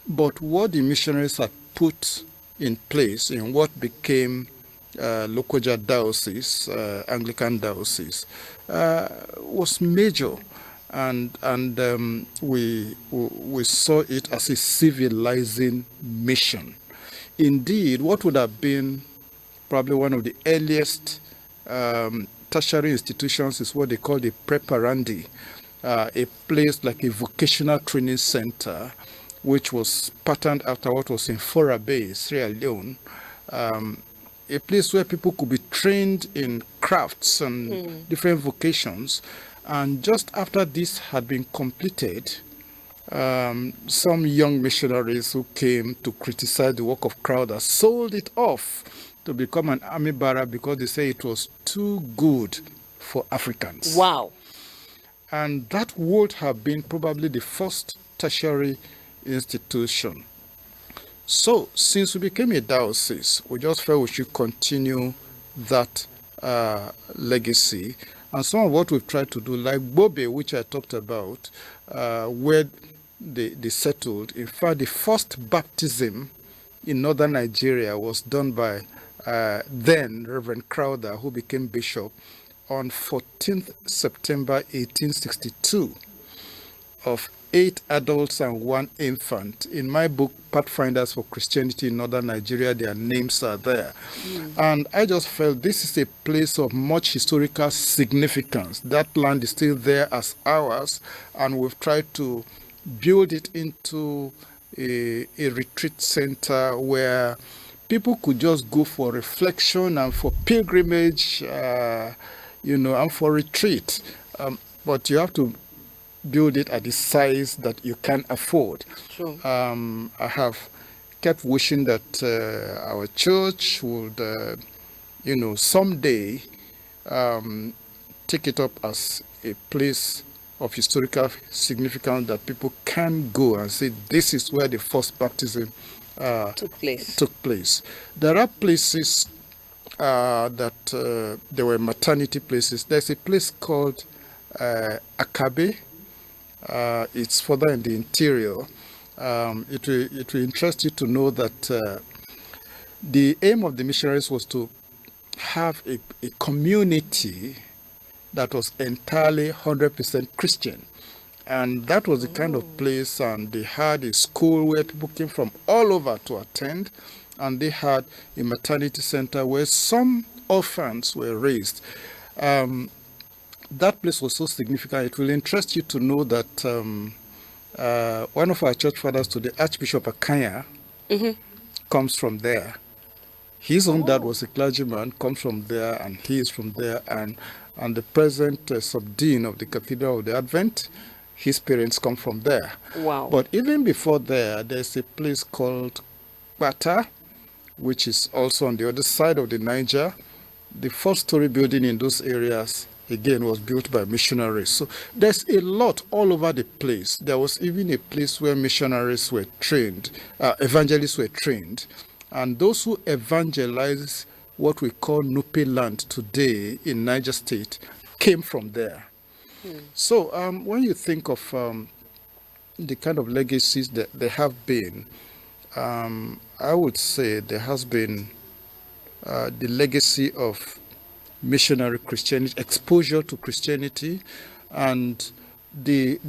Speaker 2: But what the missionaries had put in place in what became Lokoja Diocese, Anglican Diocese, was major. And we saw it as a civilizing mission. Indeed, what would have been probably one of the earliest tertiary institutions is what they call the preparandi, a place like a vocational training center, which was patterned after what was in Fora Bay, Sierra Leone, a place where people could be trained in crafts and different vocations. And just after this had been completed, some young missionaries who came to criticize the work of Crowder sold it off to become an army barrack because they say it was too good for Africans.
Speaker 1: Wow.
Speaker 2: And that would have been probably the first tertiary institution. So since we became a diocese, we just felt we should continue that legacy. And some of what we've tried to do, like Bobe, which I talked about, where they settled. In fact, the first baptism in northern Nigeria was done by then Reverend Crowder, who became bishop, on 14th September 1862, of 8 adults and 1 infant. In my book, Pathfinders for Christianity in Northern Nigeria, their names are there. And I just felt this is a place of much historical significance. That land is still there as ours, and we've tried to build it into a retreat center where people could just go for reflection and for pilgrimage, and for retreat. But you have to build it at the size that you can afford.
Speaker 1: Sure.
Speaker 2: I have kept wishing that our church would, someday take it up as a place of historical significance that people can go and say, this is where the first baptism took place. There are places that there were maternity places. There's a place called Akabe. It's further in the interior. It will interest you to know that the aim of the missionaries was to have a community that was entirely 100% Christian. And that was the kind of place, and they had a school where people came from all over to attend, and they had a maternity center where some orphans were raised. That place was so significant. It will interest you to know that one of our church fathers today, Archbishop Akanya, comes from there. His own dad was a clergyman, comes from there, and he is from there. And the present subdean of the Cathedral of the Advent, his parents come from there.
Speaker 1: Wow.
Speaker 2: But even before there, there's a place called Bata, which is also on the other side of the Niger. The first-story building in those areas, again, was built by missionaries. So there's a lot all over the place. There was even a place where missionaries were trained, evangelists were trained. And those who evangelize what we call Nupe land today in Niger State came from there. So when you think of the kind of legacies that there have been, I would say there has been the legacy of missionary Christianity, exposure to Christianity, and the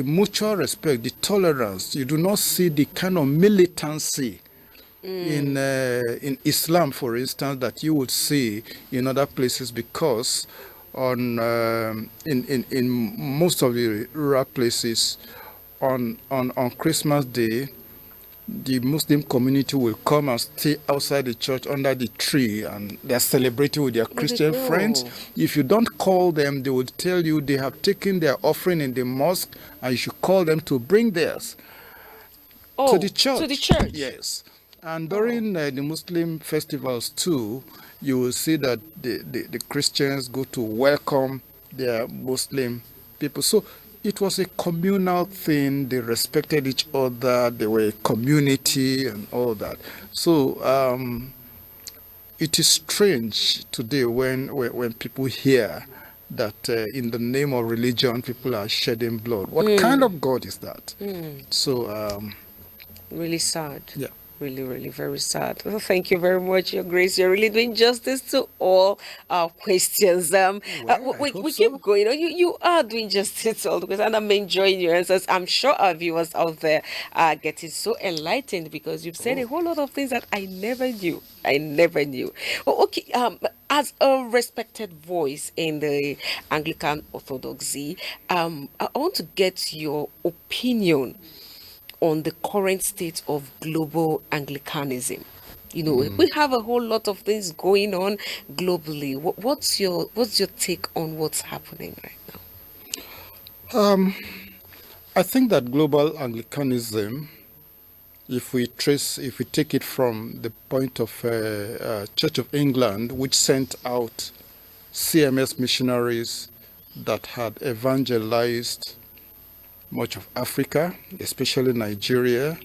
Speaker 2: mutual respect, the tolerance. You do not see the kind of militancy in Islam, for instance, that you would see in other places, because in most of the rural places on Christmas Day, the Muslim community will come and stay outside the church under the tree, and they're celebrating with their Christian friends. If you don't call them, they would tell you they have taken their offering in the mosque and you should call them to bring theirs to the church.
Speaker 1: To the church?
Speaker 2: Yes. And during the Muslim festivals too, you will see that the Christians go to welcome their Muslim people. So it was a communal thing. They respected each other. They were a community and all that. So it is strange today when people hear that in the name of religion, people are shedding blood. What kind of God is that? So
Speaker 1: really sad.
Speaker 2: Yeah.
Speaker 1: Really, really very sad. Well, thank you very much, Your Grace. You're really doing justice to all our questions. We keep going. You are doing justice to all the questions, and I'm enjoying your answers. I'm sure our viewers out there are getting so enlightened, because you've said a whole lot of things that I never knew. Oh, okay. As a respected voice in the Anglican Orthodoxy, I want to get your opinion on the current state of global Anglicanism. We have a whole lot of things going on globally. What's your take on what's happening right now?
Speaker 2: I think that global Anglicanism, if we take it from the point of Church of England, which sent out CMS missionaries that had evangelized much of Africa, especially Nigeria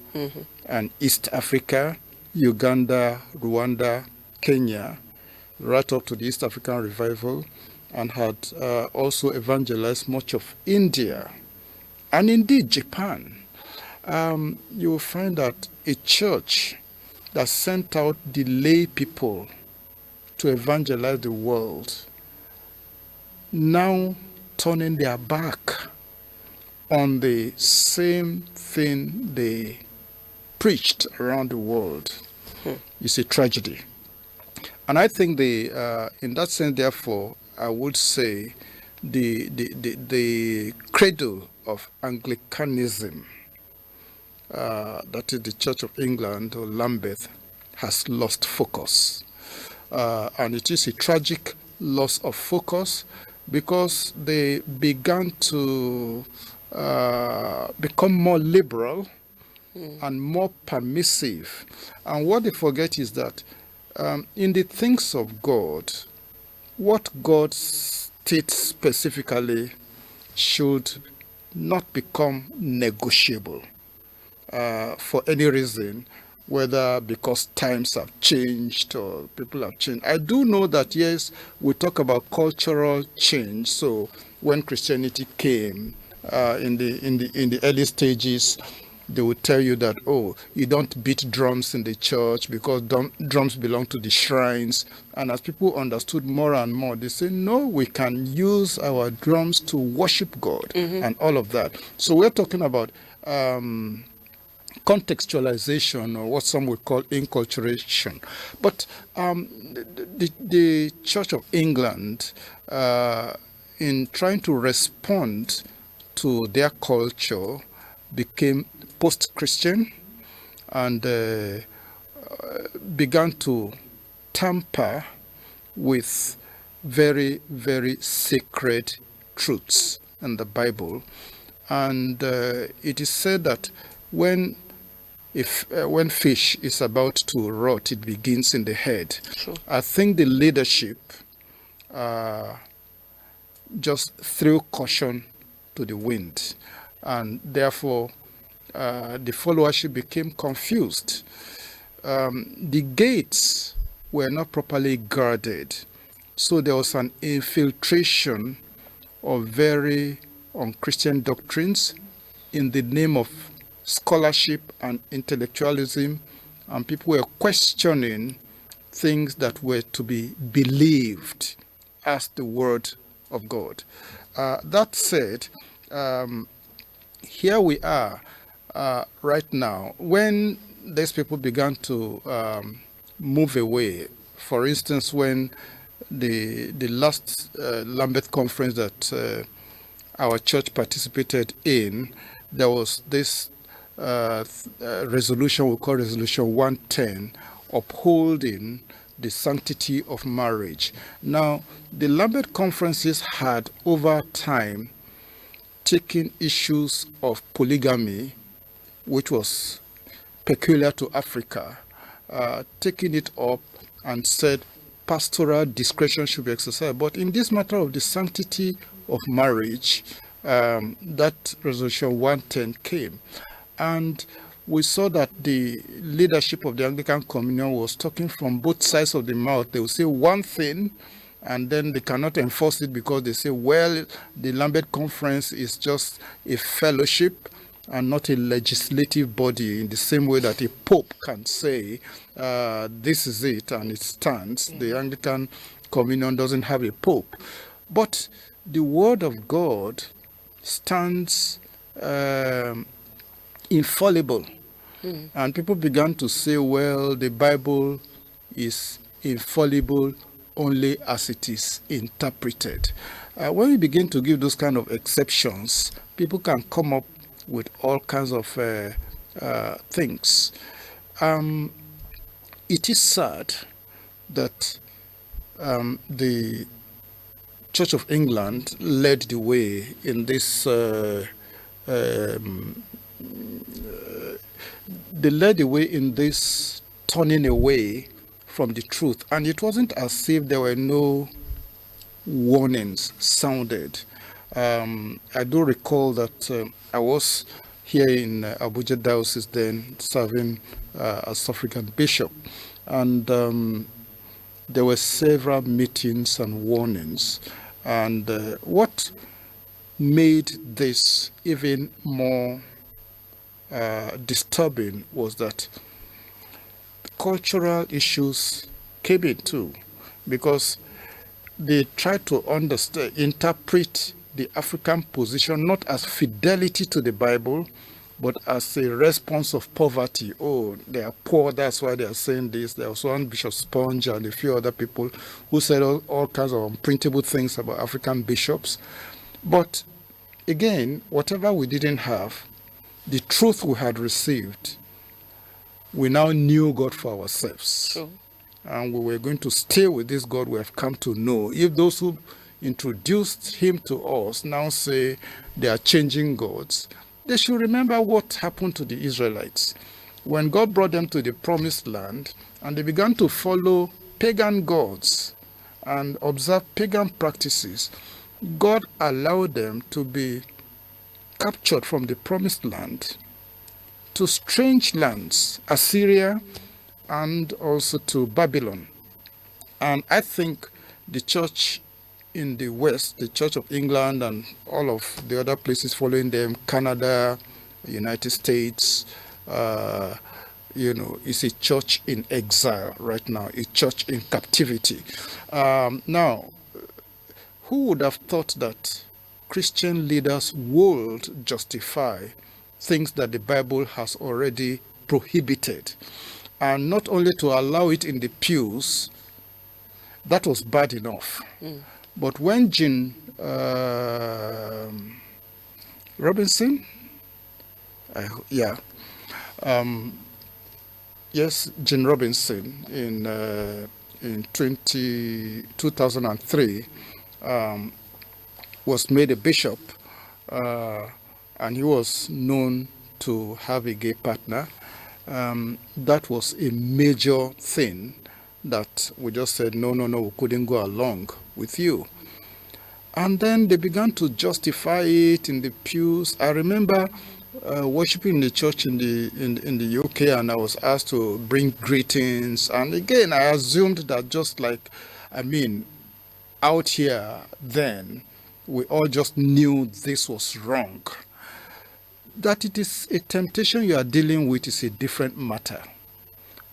Speaker 2: and East Africa, Uganda, Rwanda, Kenya, right up to the East African revival, and had also evangelized much of India and indeed Japan. You will find that a church that sent out the lay people to evangelize the world now turning their back on the same thing they preached around the world. It's a tragedy. And I think in that sense, therefore, I would say the cradle of Anglicanism, that is the Church of England or Lambeth, has lost focus. And it is a tragic loss of focus, because they began to become more liberal and more permissive. And what they forget is that in the things of God, what God states specifically should not become negotiable for any reason, whether because times have changed or people have changed. I do know that, yes, we talk about cultural change. So when Christianity came, in the early stages, they would tell you that, oh, you don't beat drums in the church because drums belong to the shrines. And as people understood more and more, they say, no, we can use our drums to worship God and all of that. So we're talking about contextualization, or what some would call inculturation. But the Church of England, in trying to respond to their culture, became post-Christian and began to tamper with very, very sacred truths in the Bible. And it is said that when fish is about to rot, it begins in the head.
Speaker 1: Sure.
Speaker 2: I think the leadership just threw caution to the wind, and therefore the followership became confused. The gates were not properly guarded. So there was an infiltration of very unchristian doctrines in the name of scholarship and intellectualism, and people were questioning things that were to be believed as the word of God. That said, here we are right now. When these people began to move away, for instance, when the last Lambeth conference that our church participated in, there was this resolution we call Resolution 110, upholding the sanctity of marriage. Now, the Lambeth conferences had over time taken issues of polygamy, which was peculiar to Africa, taking it up and said pastoral discretion should be exercised. But in this matter of the sanctity of marriage, that Resolution 110 came. And we saw that the leadership of the Anglican Communion was talking from both sides of the mouth. They will say one thing, and then they cannot enforce it because they say, well, the Lambeth Conference is just a fellowship and not a legislative body, in the same way that a pope can say, this is it, and it stands. The Anglican Communion doesn't have a pope. But the Word of God stands infallible. And people began to say, well, the Bible is infallible only as it is interpreted. When we begin to give those kind of exceptions, people can come up with all kinds of things. It is sad that the Church of England led the way in this. They led the way in this turning away from the truth, and it wasn't as if there were no warnings sounded. I do recall that I was here in Abuja Diocese then, serving as suffragan bishop, and there were several meetings and warnings. And what made this even more disturbing was that cultural issues came in too, because they tried to interpret the African position not as fidelity to the Bible, but as a response of poverty. Oh, they are poor, that's why they are saying this. There was one Bishop Sponge and a few other people who said all kinds of unprintable things about African bishops. But again, whatever we didn't have, the truth we had received, we now knew God for ourselves.
Speaker 1: True.
Speaker 2: And we were going to stay with this God we have come to know. If those who introduced him to us now say they are changing gods, they should remember what happened to the Israelites. When God brought them to the promised land and they began to follow pagan gods and observe pagan practices, God allowed them to be captured from the promised land to strange lands, Assyria, and also to Babylon. And I think the church in the West, the Church of England and all of the other places following them, Canada, United States, is a church in exile right now, a church in captivity. Now, who would have thought that Christian leaders would justify things that the Bible has already prohibited? And not only to allow it in the pews, that was bad enough. But when Jean Robinson, Jean Robinson in 2003 was made a bishop, and he was known to have a gay partner. That was a major thing that we just said, no, we couldn't go along with you. And then they began to justify it in the pews. I remember worshiping in the church in the UK, and I was asked to bring greetings. And again, I assumed that just like, I mean, out here then, we all just knew this was wrong. That it is a temptation you are dealing with is a different matter.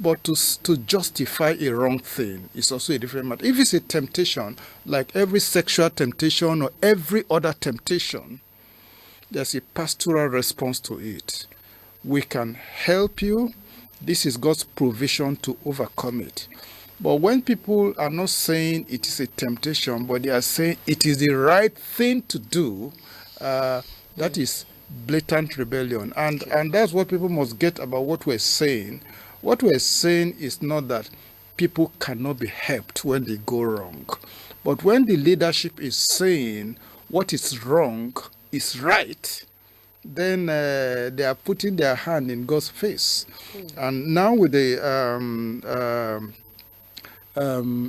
Speaker 2: But to justify a wrong thing is also a different matter. If it's a temptation, like every sexual temptation or every other temptation, there's a pastoral response to it. We can help you. This is God's provision to overcome it. But when people are not saying it is a temptation, but they are saying it is the right thing to do, that is blatant rebellion. And that's what people must get about what we're saying. What we're saying is not that people cannot be helped when they go wrong. But when the leadership is saying what is wrong is right, then they are putting their hand in God's face. And now with the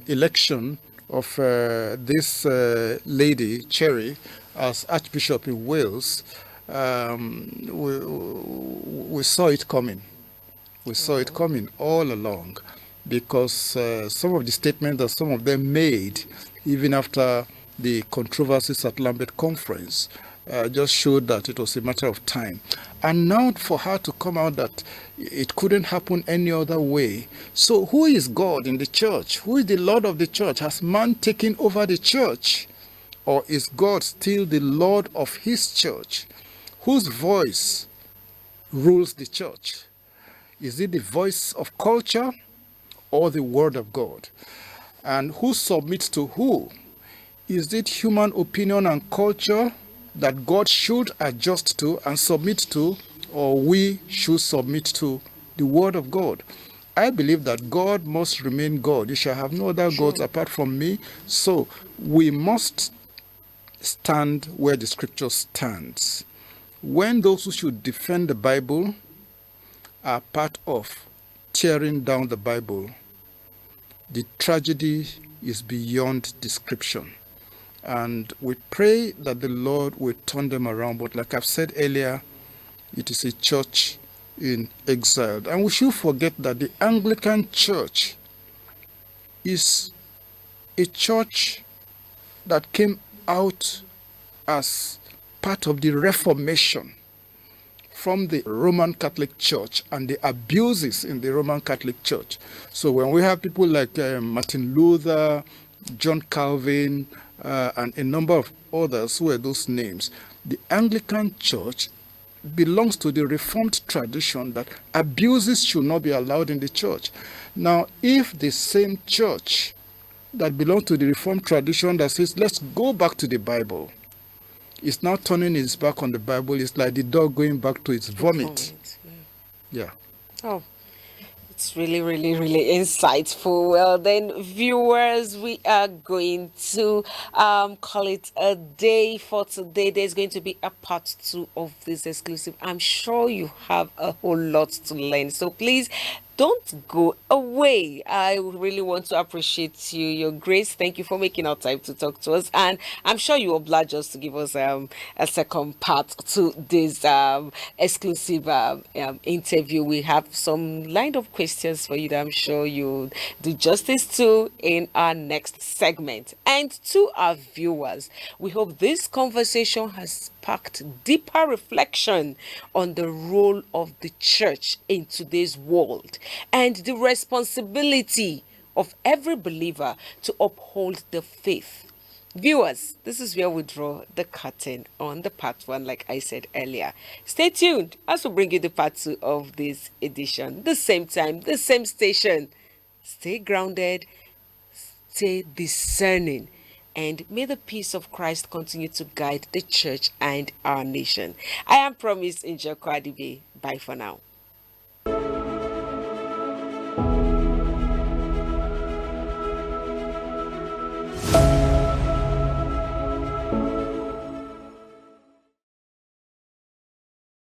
Speaker 2: election of this lady, Cherry, as Archbishop in Wales, we saw it coming. We saw it coming all along, because some of the statements that some of them made, even after the controversies at Lambeth Conference, just showed that it was a matter of time. And now for her to come out that it couldn't happen any other way. So who is God in the church? Who is the Lord of the church? Has man taken over the church? Or is God still the Lord of his church? Whose voice rules the church? Is it the voice of culture or the word of God? And who submits to who? Is it human opinion and culture that God should adjust to and submit to, or we should submit to the word of God? I believe that God must remain God. You shall have no other gods apart from me. So we must stand where the scripture stands. When those who should defend the Bible are part of tearing down the Bible, the tragedy is beyond description. And we pray that the Lord will turn them around. But like I've said earlier, it is a church in exile. And we should forget that the Anglican Church is a church that came out as part of the Reformation from the Roman Catholic Church and the abuses in the Roman Catholic Church. So when we have people like Martin Luther, John Calvin, and a number of others who are those names, the Anglican Church belongs to the Reformed tradition that abuses should not be allowed in the church. Now, if the same church that belongs to the Reformed tradition that says, let's go back to the Bible, is now turning its back on the Bible, it's like the dog going back to its vomit. Yeah.
Speaker 1: Oh, it's really, really, really insightful. Well, then, viewers, we are going to call it a day for today. There's going to be a part 2 of this exclusive. I'm sure you have a whole lot to learn. So please don't go away. I really want to appreciate you, your grace. Thank you for making our time to talk to us. And I'm sure you oblige us to give us a second part to this exclusive interview. We have some lined up questions for you that I'm sure you'll do justice to in our next segment. And to our viewers, we hope this conversation has sparked deeper reflection on the role of the church in today's world and the responsibility of every believer to uphold the faith. Viewers, this is where we draw the curtain on the part 1, like I said earlier. Stay tuned as we bring you the part 2 of this edition. The same time, the same station. Stay grounded, stay discerning, and may the peace of Christ continue to guide the church and our nation. I am Promise Injoko Adibe. Bye for now.